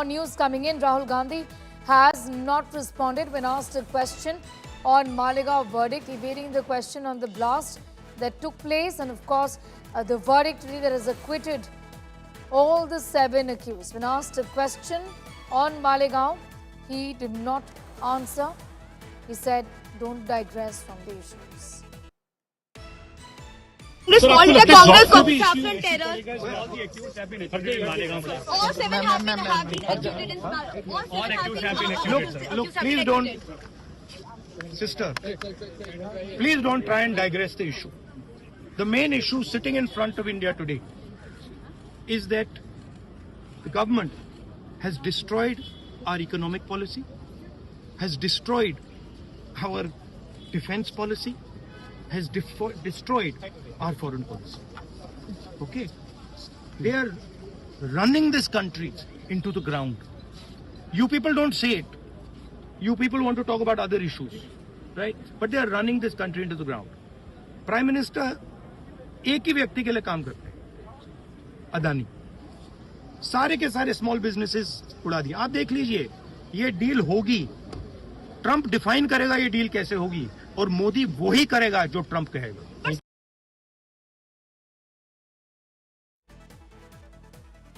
News coming in, Rahul Gandhi has not responded when asked a question on Malegaon verdict, evading the question on the blast that took place and of course the verdict that has acquitted all the 7 accused. When asked a question on Malegaon, he did not answer. He said, don't digress from the issues. Congress called the Congress of saffron terror. All the accused have been acquitted in Malegaon. All 7 have been executed in All accused have been acquitted. Look, please don't, sister, please don't try and digress the issue. The main issue sitting in front of India today is that the government has destroyed our economic policy, has destroyed our defense policy, has destroyed our foreign policy. Okay? They are running this country into the ground. You people don't say it. You people want to talk about other issues, right? But they are running this country into the ground. Prime Minister एक ही व्यक्ति के लिए काम करते हैं, अदानी. सारे के सारे स्मॉल बिजनेसेस उड़ा दिए. आप देख लीजिए, ये डील होगी. ट्रंप डिफाइन करेगा ये डील कैसे होगी और मोदी वही करेगा जो ट्रंप कहेगा.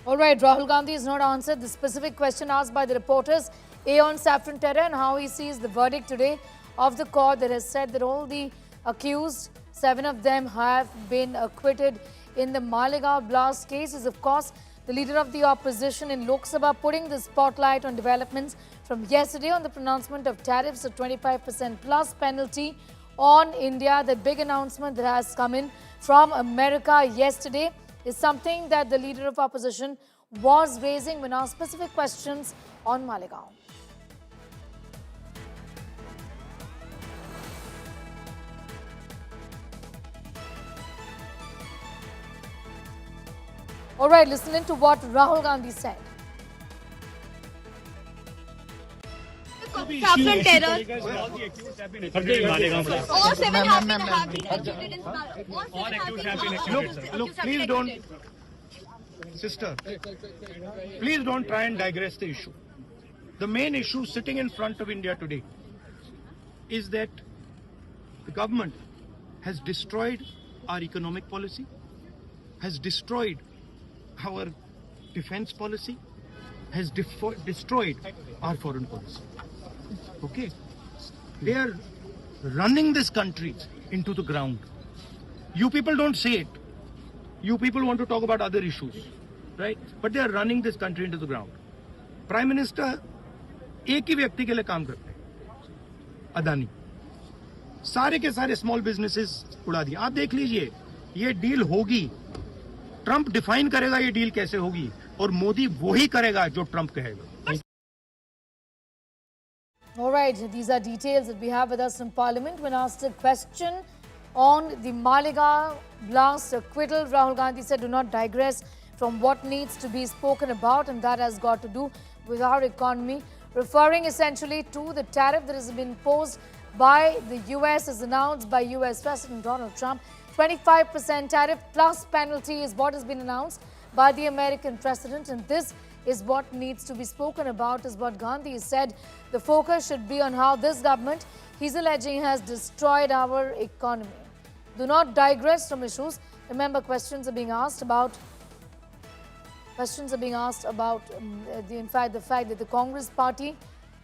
All right, Rahul Gandhi has not answered the specific question asked by the reporters on saffron terror and how he sees the verdict today of the court that has said that all the accused, 7 of them, have been acquitted in the Malegaon blast case. Is of course the leader of the opposition in Lok Sabha putting the spotlight on developments from yesterday on the pronouncement of tariffs of 25% plus penalty on India. The big announcement that has come in from America yesterday is something that the leader of opposition was raising when asked specific questions on Malegaon. All right, listen in to what Rahul Gandhi said. Saffron terror. All the accused have been acquitted in Malegaon. All 7 have been executed in All accused have been acquitted. Look, please don't, sister, please don't try and digress the issue. The main issue sitting in front of India today is that the government has destroyed our economic policy, has destroyed our defense policy, has destroyed our foreign policy. Okay? They are running this country into the ground. You people don't say it. You people want to talk about other issues, right? But they are running this country into the ground. Prime Minister एक ही व्यक्ति के लिए काम करते हैं, अदानी. सारे के सारे स्मॉल बिजनेसेस उड़ा दिए. आप देख लीजिए, ये डील होगी. ट्रंप डिफाइन करेगा ये डील कैसे होगी और मोदी वही करेगा जो ट्रंप कहेगा. All right, these are details that we have with us in Parliament. When asked a question on the Malegaon blast acquittal, Rahul Gandhi said, do not digress from what needs to be spoken about, and that has got to do with our economy, referring essentially to the tariff that has been imposed by the US, as announced by US President Donald Trump. 25% tariff plus penalty is what has been announced by the American president, and this is what needs to be spoken about, is what Gandhi has said. The focus should be on how this government, he's alleging, has destroyed our economy. Do not digress from issues. Remember, questions are being asked about the fact that the Congress party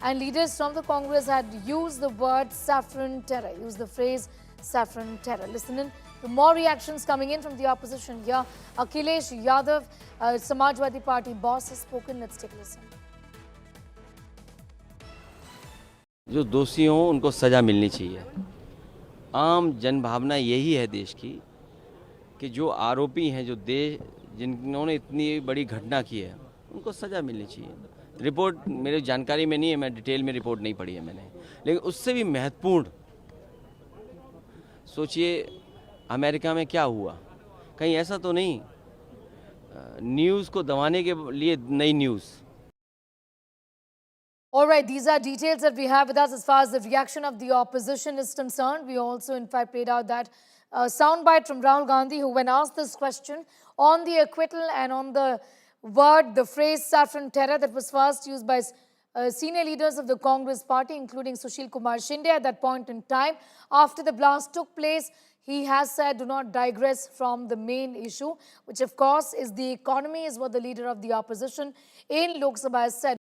and leaders from the Congress had used the word saffron terror, used the phrase saffron terror. Listen in to more reactions coming in from the opposition here. Akhilesh Yadav, Samajwadi Party boss, has spoken. Let's take a listen. जो दोषी हों उनको सज़ा मिलनी चाहिए. आम जनभावना यही है देश की कि जो आरोपी हैं, जो जिन्होंने इतनी बड़ी घटना की है, उनको सज़ा मिलनी चाहिए. रिपोर्ट मेरे जानकारी में नहीं है, मैं डिटेल में रिपोर्ट नहीं पढ़ी है मैंने, लेकिन उससे भी महत्वपूर्ण सोचिए अमेरिका में क्या हुआ. कहीं ऐसा तो नहीं न्यूज़ को दबाने के लिए नई news. All right, these are details that we have with us as far as the reaction of the opposition is concerned. We also, in fact, played out that soundbite from Rahul Gandhi, who, when asked this question on the acquittal and on the word, the phrase saffron terror, that was first used by senior leaders of the Congress party, including Sushil Kumar Shinde at that point in time. After the blast took place, he has said, do not digress from the main issue, which of course is the economy, is what the leader of the opposition in Lok Sabha has said.